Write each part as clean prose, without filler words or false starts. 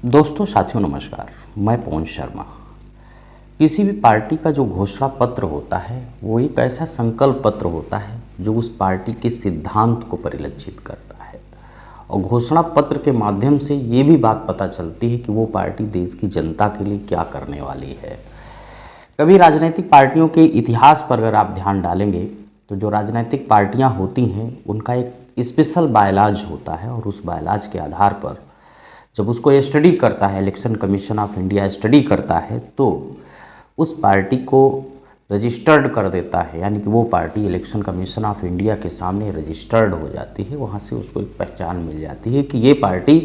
दोस्तों साथियों नमस्कार। मैं पवन शर्मा। किसी भी पार्टी का जो घोषणा पत्र होता है वो एक ऐसा संकल्प पत्र होता है जो उस पार्टी के सिद्धांत को परिलक्षित करता है और घोषणा पत्र के माध्यम से ये भी बात पता चलती है कि वो पार्टी देश की जनता के लिए क्या करने वाली है। कभी राजनीतिक पार्टियों के इतिहास पर अगर आप ध्यान डालेंगे तो जो राजनीतिक पार्टियां होती हैं उनका एक स्पेशल बायलॉज होता है और उस बायलॉज के आधार पर जब उसको स्टडी करता है, election commission of India study करता है तो उस पार्टी को रजिस्टर्ड कर देता है, यानी कि वो party election commission of India के सामने रजिस्टर्ड हो जाती है। वहाँ से उसको एक पहचान मिल जाती है कि ये पार्टी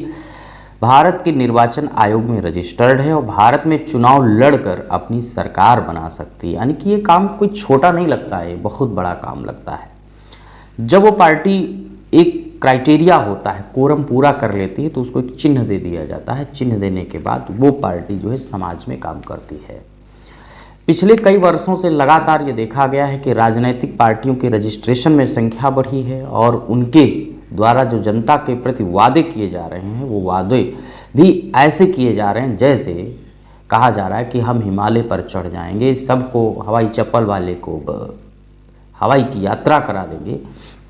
भारत के निर्वाचन आयोग में रजिस्टर्ड है और भारत में चुनाव लड़कर अपनी सरकार बना सकती है। यानी कि ये काम कोई छोटा नहीं लगता है, बहुत बड़ा काम लगता है। जब वो पार्टी एक क्राइटेरिया होता है, कोरम पूरा कर लेती है तो उसको एक चिन्ह दे दिया जाता है। चिन्ह देने के बाद वो पार्टी जो है समाज में काम करती है। पिछले कई वर्षों से लगातार ये देखा गया है कि राजनीतिक पार्टियों के रजिस्ट्रेशन में संख्या बढ़ी है और उनके द्वारा जो जनता के प्रति वादे किए जा रहे हैं वो वादे भी ऐसे किए जा रहे हैं जैसे कहा जा रहा है कि हम हिमालय पर चढ़ जाएंगे, सबको हवाई चप्पल वाले को हवाई की यात्रा करा देंगे।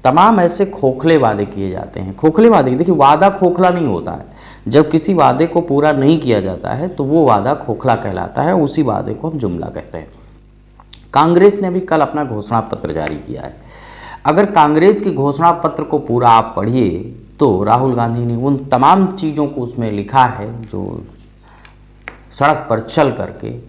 तमाम ऐसे खोखले वादे किए जाते हैं। खोखले वादे, देखिए वादा खोखला नहीं होता है। जब किसी वादे को पूरा नहीं किया जाता है तो वो वादा खोखला कहलाता है, उसी वादे को हम जुमला कहते हैं। कांग्रेस ने अभी कल अपना घोषणा पत्र जारी किया है। अगर कांग्रेस की घोषणा पत्र को पूरा आप पढ़िए तो राहुल गांधी ने उन तमाम चीज़ों को उसमें लिखा है जो सड़क पर चल करके,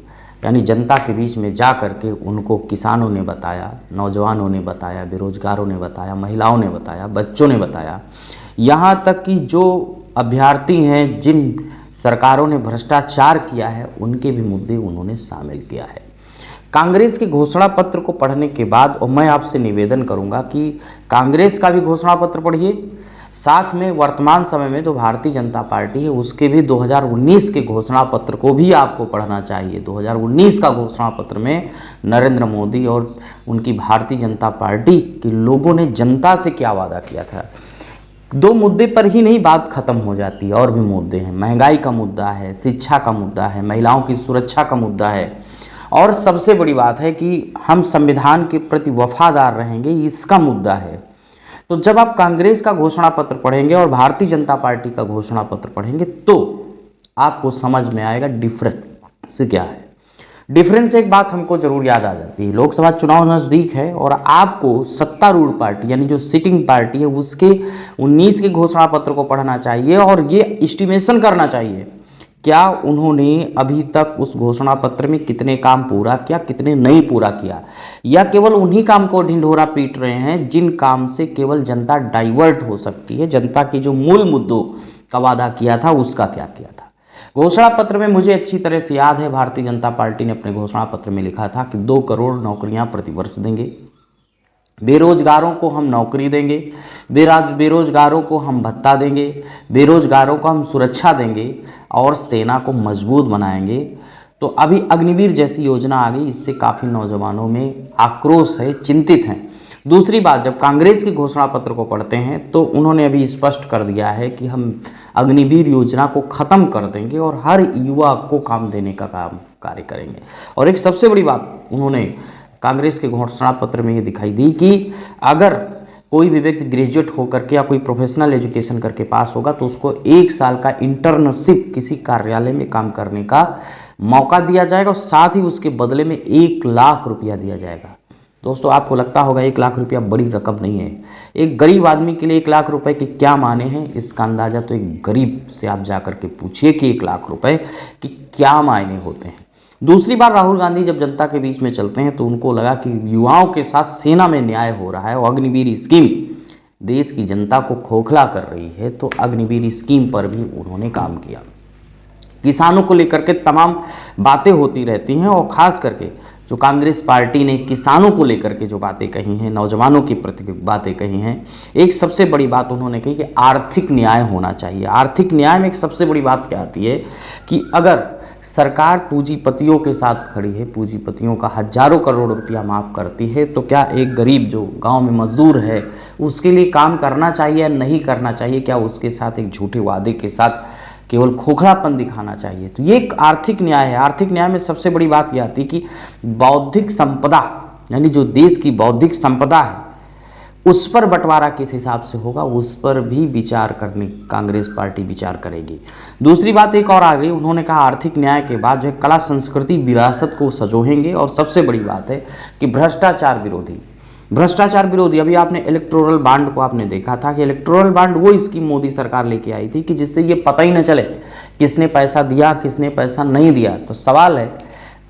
यानी जनता के बीच में जा करके उनको किसानों ने बताया, नौजवानों ने बताया, बेरोजगारों ने बताया, महिलाओं ने बताया, बच्चों ने बताया, यहाँ तक कि जो अभ्यर्थी हैं जिन सरकारों ने भ्रष्टाचार किया है उनके भी मुद्दे उन्होंने शामिल किया है। कांग्रेस के घोषणा पत्र को पढ़ने के बाद और मैं आपसे निवेदन करूंगा कि कांग्रेस का भी घोषणा पत्र पढ़िए, साथ में वर्तमान समय में जो भारतीय जनता पार्टी है उसके भी 2019 के घोषणा पत्र को भी आपको पढ़ना चाहिए। 2019 का घोषणा पत्र में नरेंद्र मोदी और उनकी भारतीय जनता पार्टी के लोगों ने जनता से क्या वादा किया था। दो मुद्दे पर ही नहीं बात खत्म हो जाती, और भी मुद्दे हैं। महंगाई का मुद्दा है, शिक्षा का मुद्दा है, महिलाओं की सुरक्षा का मुद्दा है और सबसे बड़ी बात है कि हम संविधान के प्रति वफादार रहेंगे, इसका मुद्दा है। तो जब आप कांग्रेस का घोषणा पत्र पढ़ेंगे और भारतीय जनता पार्टी का घोषणा पत्र पढ़ेंगे तो आपको समझ में आएगा डिफरेंस क्या है। डिफरेंस एक बात हमको जरूर याद आ जाती है, लोकसभा चुनाव नज़दीक है और आपको सत्तारूढ़ पार्टी यानी जो सिटिंग पार्टी है उसके 19 के घोषणा पत्र को पढ़ना चाहिए और ये एस्टिमेशन करना चाहिए क्या उन्होंने अभी तक उस घोषणा पत्र में कितने काम पूरा किया, कितने नहीं पूरा किया, या केवल उन्हीं काम को ढिंढोरा पीट रहे हैं जिन काम से केवल जनता डाइवर्ट हो सकती है। जनता की जो मूल मुद्दों का वादा किया था उसका क्या किया था। घोषणा पत्र में मुझे अच्छी तरह से याद है भारतीय जनता पार्टी ने अपने घोषणा पत्र में लिखा था कि 2 करोड़ नौकरियां प्रतिवर्ष देंगे, बेरोजगारों को हम नौकरी देंगे, बेरोजगारों को हम भत्ता देंगे, बेरोजगारों को हम सुरक्षा देंगे और सेना को मजबूत बनाएंगे। तो अभी अग्निवीर जैसी योजना आ गई, इससे काफ़ी नौजवानों में आक्रोश है, चिंतित हैं। दूसरी बात, जब कांग्रेस के घोषणा पत्र को पढ़ते हैं तो उन्होंने अभी स्पष्ट कर दिया है कि हम अग्निवीर योजना को ख़त्म कर देंगे और हर युवा को काम देने का कार्य करेंगे। और एक सबसे बड़ी बात उन्होंने कांग्रेस के घोषणा पत्र में ये दिखाई दी कि अगर कोई भी व्यक्ति ग्रेजुएट होकर के या कोई प्रोफेशनल एजुकेशन करके पास होगा तो उसको 1 साल का इंटर्नशिप किसी कार्यालय में काम करने का मौका दिया जाएगा और साथ ही उसके बदले में 1 लाख रुपया दिया जाएगा। दोस्तों आपको लगता होगा 1 लाख रुपया बड़ी रकम नहीं है। एक गरीब आदमी के लिए 1 लाख रुपए के क्या माने हैं इसका अंदाज़ा तो एक गरीब से आप जा कर के पूछिए कि 1 लाख रुपए की क्या मायने होते हैं। दूसरी बार राहुल गांधी जब जनता के बीच में चलते हैं तो उनको लगा कि युवाओं के साथ सेना में न्याय हो रहा है और अग्निवीर स्कीम देश की जनता को खोखला कर रही है, तो अग्निवीर स्कीम पर भी उन्होंने काम किया। किसानों को लेकर के तमाम बातें होती रहती हैं और ख़ास करके जो कांग्रेस पार्टी ने किसानों को लेकर के जो बातें कही हैं, नौजवानों के प्रति बातें कही हैं, एक सबसे बड़ी बात उन्होंने कही कि आर्थिक न्याय होना चाहिए। आर्थिक न्याय में एक सबसे बड़ी बात क्या आती है कि अगर सरकार पूंजीपतियों के साथ खड़ी है, पूंजीपतियों का हजारों करोड़ रुपया माफ़ करती है, तो क्या एक गरीब जो गांव में मजदूर है उसके लिए काम करना चाहिए या नहीं करना चाहिए? क्या उसके साथ एक झूठे वादे के साथ केवल खोखलापन दिखाना चाहिए। तो ये एक आर्थिक न्याय है। आर्थिक न्याय में सबसे बड़ी बात यह आती है कि बौद्धिक संपदा, यानी जो देश की बौद्धिक संपदा है उस पर बंटवारा किस हिसाब से होगा, उस पर भी विचार करने कांग्रेस पार्टी विचार करेगी। दूसरी बात एक और आ गई, उन्होंने कहा आर्थिक न्याय के बाद जो है कला संस्कृति विरासत को संजोएंगे। और सबसे बड़ी बात है कि भ्रष्टाचार विरोधी, भ्रष्टाचार विरोधी। अभी आपने इलेक्टोरल बांड को आपने देखा था कि इलेक्टोरल बांड वो स्कीम मोदी सरकार लेके आई थी कि जिससे ये पता ही न चले किसने पैसा दिया किसने पैसा नहीं दिया। तो सवाल है,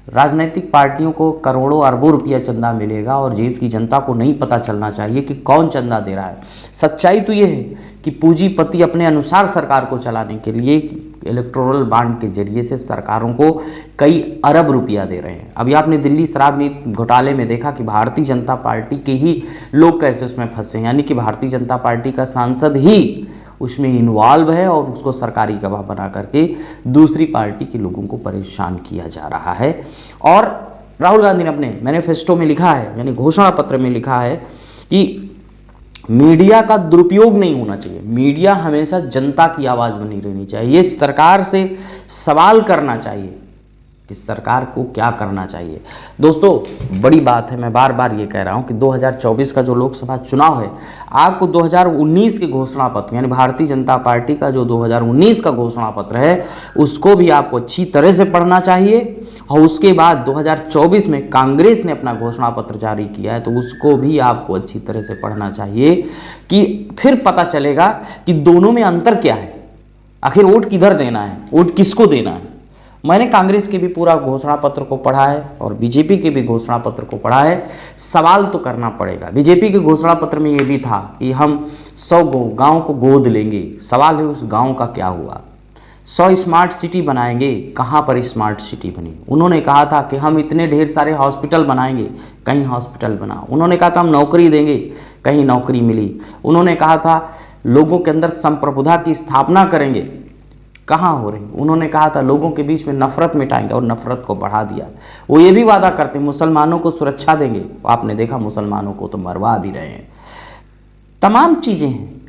राजनीतिक पार्टियों को करोड़ों अरबों रुपया चंदा मिलेगा और देश की जनता को नहीं पता चलना चाहिए कि कौन चंदा दे रहा है। सच्चाई तो ये है कि पूंजीपति अपने अनुसार सरकार को चलाने के लिए इलेक्टोरल बांड के जरिए से सरकारों को कई अरब रुपया दे रहे हैं। अभी आपने दिल्ली शराब नीति घोटाले में देखा कि भारतीय जनता पार्टी के ही लोग कैसे उसमें फंसे, यानी कि भारतीय जनता पार्टी का सांसद ही उसमें इन्वॉल्व है और उसको सरकारी गवाह बना करके दूसरी पार्टी के लोगों को परेशान किया जा रहा है। और राहुल गांधी ने अपने मैनिफेस्टो में लिखा है, यानी घोषणा पत्र में लिखा है कि मीडिया का दुरुपयोग नहीं होना चाहिए, मीडिया हमेशा जनता की आवाज़ बनी रहनी चाहिए। सरकार से सवाल करना चाहिए कि सरकार को क्या करना चाहिए। दोस्तों बड़ी बात है, मैं बार बार ये कह रहा हूँ कि 2024 का जो लोकसभा चुनाव है, आपको 2019 के घोषणा पत्र, यानी भारतीय जनता पार्टी का जो 2019 का घोषणा पत्र है उसको भी आपको अच्छी तरह से पढ़ना चाहिए। और उसके बाद 2024 में कांग्रेस ने अपना घोषणा पत्र जारी किया है तो उसको भी आपको अच्छी तरह से पढ़ना चाहिए कि फिर पता चलेगा कि दोनों में अंतर क्या है, आखिर वोट किधर देना है, वोट किसको देना है। मैंने कांग्रेस के भी पूरा घोषणा पत्र को पढ़ा है और बीजेपी के भी घोषणा पत्र को पढ़ा है। सवाल तो करना पड़ेगा। बीजेपी के घोषणा पत्र में ये भी था कि हम 100 गाँव को गोद लेंगे। सवाल है उस गाँव का क्या हुआ। 100 स्मार्ट सिटी बनाएंगे, कहाँ पर स्मार्ट सिटी बनी। उन्होंने कहा था कि हम इतने ढेर सारे हॉस्पिटल बनाएंगे, कहीं हॉस्पिटल बना। उन्होंने कहा था हम नौकरी देंगे, कहीं नौकरी मिली। उन्होंने कहा था लोगों के अंदर संप्रभुता की स्थापना करेंगे, कहाँ हो रही। उन्होंने कहा था लोगों के बीच में नफरत मिटाएंगे और नफरत को बढ़ा दिया। वो ये भी वादा करते मुसलमानों को सुरक्षा देंगे, आपने देखा मुसलमानों को तो मरवा भी रहे हैं। तमाम चीज़ें हैं,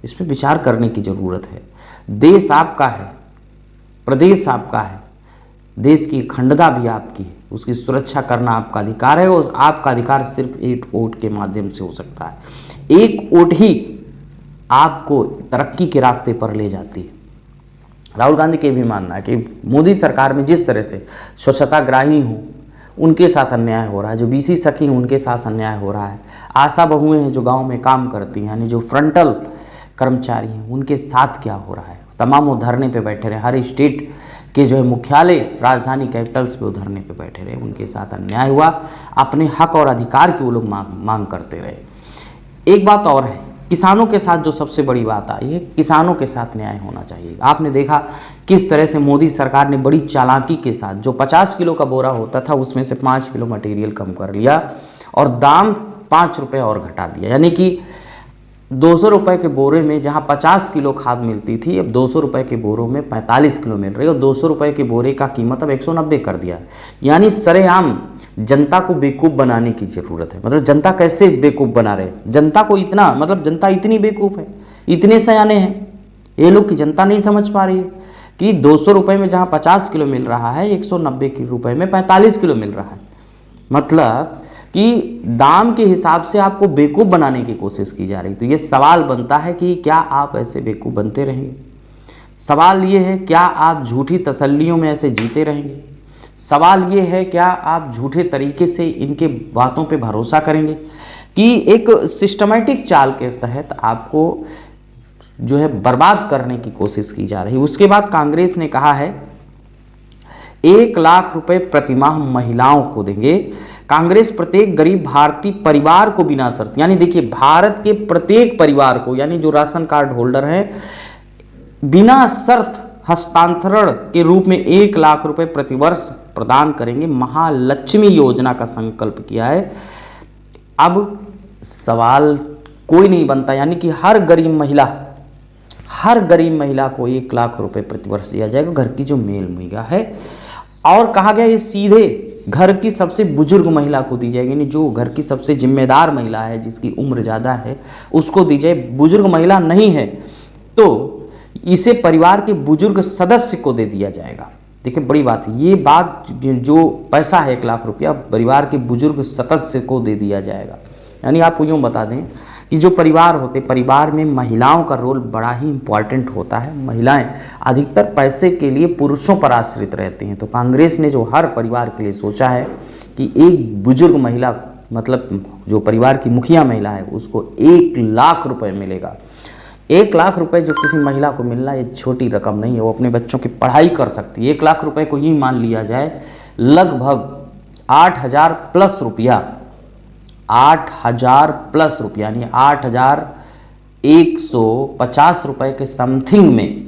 इस पर विचार करने की ज़रूरत है। देश आपका है, प्रदेश आपका है, देश की अखंडता भी आपकी है, उसकी सुरक्षा करना आपका अधिकार है और आपका अधिकार सिर्फ एक वोट के माध्यम से हो सकता है। एक वोट ही आपको तरक्की के रास्ते पर ले जाती है। राहुल गांधी के भी मानना है कि मोदी सरकार में जिस तरह से स्वच्छताग्राही हों उनके साथ अन्याय हो रहा है, जो बीसी सखी हैं उनके साथ अन्याय हो रहा है, आशा बहुएं हैं जो गांव में काम करती हैं, यानी जो फ्रंटल कर्मचारी हैं उनके साथ क्या हो रहा है। तमाम वो धरने पे बैठे रहे, हर स्टेट के जो है मुख्यालय राजधानी कैपिटल्स पे वो धरने पे बैठे रहे, उनके साथ अन्याय हुआ, अपने हक और अधिकार की वो लोग मांग करते रहे। एक बात और है, किसानों के साथ जो सबसे बड़ी बात आई है, किसानों के साथ न्याय होना चाहिए। आपने देखा किस तरह से मोदी सरकार ने बड़ी चालाकी के साथ जो 50 किलो का बोरा होता था उसमें से 5 किलो मटेरियल कम कर लिया और दाम 5 रुपये और घटा दिया, यानी कि 200 रुपये के बोरे में जहां 50 किलो खाद मिलती थी अब 200 रुपये के बोरों में 45 किलो मिल रही है और 200 रुपये के बोरे का कीमत अब 190 कर दिया। यानी सरेआम जनता को बेवकूफ़ बनाने की ज़रूरत है। मतलब जनता कैसे बेवकूफ़ बना रहे, जनता को इतना, मतलब जनता इतनी बेवकूफ़ है, इतने सयाने हैं ये लोग की जनता नहीं समझ पा रही है कि 200 रुपये में जहाँ 50 किलो मिल रहा है 190 रुपये में 45 किलो मिल रहा है। मतलब कि दाम के हिसाब से आपको बेवकूफ़ बनाने की कोशिश की जा रही। तो ये सवाल बनता है कि क्या आप ऐसे बेवकूफ़ बनते रहेंगे। सवाल ये है क्या आप झूठी तसल्लियों में ऐसे जीते रहेंगे। सवाल ये है क्या आप झूठे तरीके से इनके बातों पे भरोसा करेंगे कि एक सिस्टमेटिक चाल के तहत आपको जो है बर्बाद करने की कोशिश की जा रही है। उसके बाद कांग्रेस ने कहा है 1 लाख रुपए प्रतिमाह महिलाओं को देंगे। कांग्रेस प्रत्येक गरीब भारतीय परिवार को बिना शर्त, यानी देखिए भारत के प्रत्येक परिवार को, यानी जो राशन कार्ड होल्डर हैं, बिना शर्त हस्तांतरण के रूप में 1 लाख रुपए प्रतिवर्ष प्रदान करेंगे। महालक्ष्मी योजना का संकल्प किया है। अब सवाल कोई नहीं बनता, यानी कि हर गरीब महिला को 1 लाख रुपए प्रतिवर्ष दिया जाएगा, घर की जो मेल महिला है। और कहा गया ये सीधे घर की सबसे बुजुर्ग महिला को दी जाएगी, यानी जो घर की सबसे जिम्मेदार महिला है, जिसकी उम्र ज़्यादा है, उसको दी जाए। बुजुर्ग महिला नहीं है तो इसे परिवार के बुजुर्ग सदस्य को दे दिया जाएगा। देखिए बड़ी बात, ये बात जो पैसा है 1 लाख रुपया परिवार के बुजुर्ग सदस्य को दे दिया जाएगा। यानी आपको यूँ बता दें कि जो परिवार होते, परिवार में महिलाओं का रोल बड़ा ही इम्पॉर्टेंट होता है। महिलाएं अधिकतर पैसे के लिए पुरुषों पर आश्रित रहती हैं। तो कांग्रेस ने जो हर परिवार के लिए सोचा है कि एक बुजुर्ग महिला, मतलब जो परिवार की मुखिया महिला है, उसको 1 लाख रुपए मिलेगा। 1 लाख रुपए जो किसी महिला को मिलना ये छोटी रकम नहीं है, वो अपने बच्चों की पढ़ाई कर सकती है। 1 लाख रुपए को ही मान लिया जाए लगभग 8,000 प्लस रुपया, 8,000 प्लस रुपया यानी 8,150 रुपये के समथिंग में,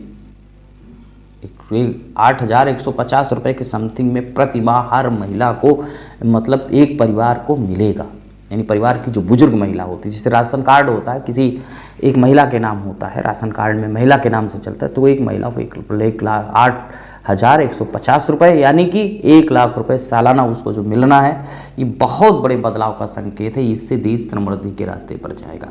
8,150 रुपये के समथिंग में प्रति माह हर महिला को, मतलब एक परिवार को मिलेगा। यानी परिवार की जो बुजुर्ग महिला होती है, जैसे राशन कार्ड होता है, किसी एक महिला के नाम होता है, राशन कार्ड में महिला के नाम से चलता है, तो वो एक महिला को 8,150 रुपये यानी कि 1 लाख रुपए सालाना उसको जो मिलना है, ये बहुत बड़े बदलाव का संकेत है। इससे देश समृद्धि के रास्ते पर जाएगा।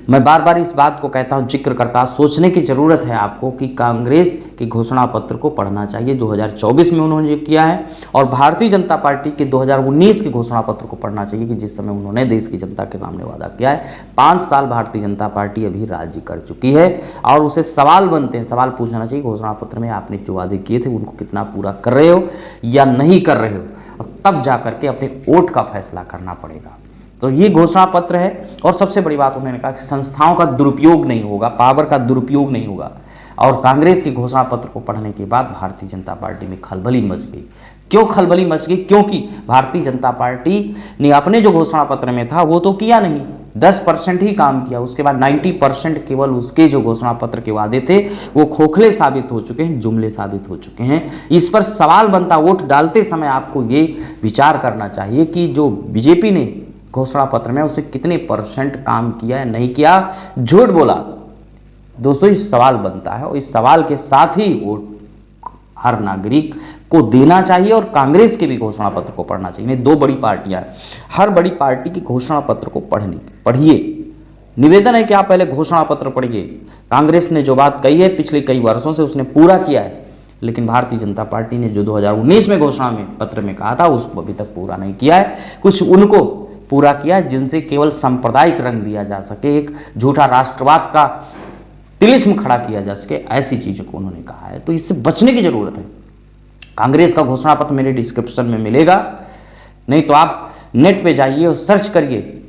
मैं बार बार इस बात को कहता हूँ, जिक्र करता हूँ, सोचने की ज़रूरत है आपको कि कांग्रेस के घोषणा पत्र को पढ़ना चाहिए 2024 में उन्होंने जो किया है, और भारतीय जनता पार्टी के 2019 के घोषणा पत्र को पढ़ना चाहिए कि जिस समय उन्होंने देश की जनता के सामने वादा किया है। 5 साल भारतीय जनता पार्टी अभी राज्य कर चुकी है और उसे सवाल बनते हैं, सवाल पूछना चाहिए घोषणा पत्र में आपने जो वादे किए थे उनको कितना पूरा कर रहे हो या नहीं कर रहे हो, और तब जा करके अपने वोट का फैसला करना पड़ेगा। तो ये घोषणा पत्र है। और सबसे बड़ी बात उन्होंने कहा कि संस्थाओं का दुरुपयोग नहीं होगा, पावर का दुरुपयोग नहीं होगा। और कांग्रेस के घोषणा पत्र को पढ़ने के बाद भारतीय जनता पार्टी में खलबली मच गई। क्यों खलबली मच गई? क्योंकि भारतीय जनता पार्टी ने अपने जो घोषणा पत्र में था वो तो किया नहीं, 10% ही काम किया। उसके बाद 90% केवल उसके जो घोषणा पत्र के वादे थे वो खोखले साबित हो चुके हैं, जुमले साबित हो चुके हैं। इस पर सवाल बनता, वोट डालते समय आपको ये विचार करना चाहिए कि जो बीजेपी ने घोषणा पत्र में उसे कितने % काम किया है, नहीं किया, झूठ बोला। दोस्तों इस सवाल बनता है और इस सवाल के साथ ही वोट हर नागरिक को देना चाहिए और कांग्रेस के भी घोषणा पत्र को पढ़ना चाहिए। 2 बड़ी पार्टियां हैं, हर बड़ी पार्टी की घोषणा पत्र को पढ़िए। निवेदन है कि आप पहले घोषणा पत्र पढ़िए। कांग्रेस ने जो बात कही है पिछले कई वर्षों से उसने पूरा किया है, लेकिन भारतीय जनता पार्टी ने जो 2019 में घोषणा में पत्र में कहा था उसको अभी तक पूरा नहीं किया है। कुछ उनको पूरा किया है जिनसे केवल सांप्रदायिक रंग दिया जा सके, एक झूठा राष्ट्रवाद का तिलिस्म खड़ा किया जा सके, ऐसी चीजों को उन्होंने कहा है। तो इससे बचने की जरूरत है। कांग्रेस का घोषणा पत्र मेरे डिस्क्रिप्शन में मिलेगा, नहीं तो आप नेट पे जाइए और सर्च करिए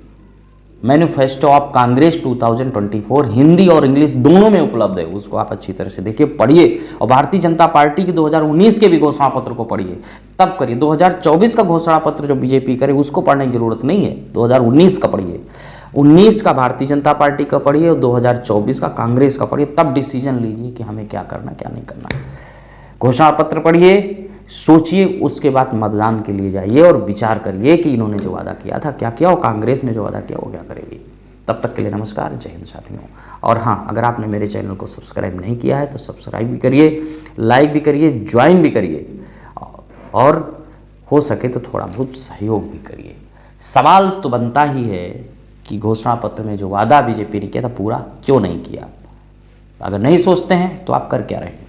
मैनिफेस्टो ऑफ कांग्रेस 2024, हिंदी और इंग्लिश दोनों में उपलब्ध है। उसको आप अच्छी तरह से देखिए, पढ़िए और भारतीय जनता पार्टी की 2019 के भी घोषणा पत्र को पढ़िए, तब करिए। 2024 का घोषणा पत्र जो बीजेपी करे उसको पढ़ने की जरूरत नहीं है, 2019 का पढ़िए, 19 का भारतीय जनता पार्टी का पढ़िए और 2024 का कांग्रेस का पढ़िए, तब डिसीजन लीजिए कि हमें क्या करना क्या नहीं करना। घोषणा पत्र पढ़िए, सोचिए, उसके बाद मतदान के लिए जाइए और विचार करिए कि इन्होंने जो वादा किया था क्या किया और कांग्रेस ने जो वादा किया वो क्या करेगी। तब तक के लिए नमस्कार, जय हिंद साथियों। और हाँ, अगर आपने मेरे चैनल को सब्सक्राइब नहीं किया है तो सब्सक्राइब भी करिए, लाइक भी करिए, ज्वाइन भी करिए और हो सके तो थोड़ा बहुत सहयोग भी करिए। सवाल तो बनता ही है कि घोषणा पत्र में जो वादा बीजेपी ने किया था पूरा क्यों नहीं किया। अगर नहीं सोचते हैं तो आप कर क्या रहे हैं।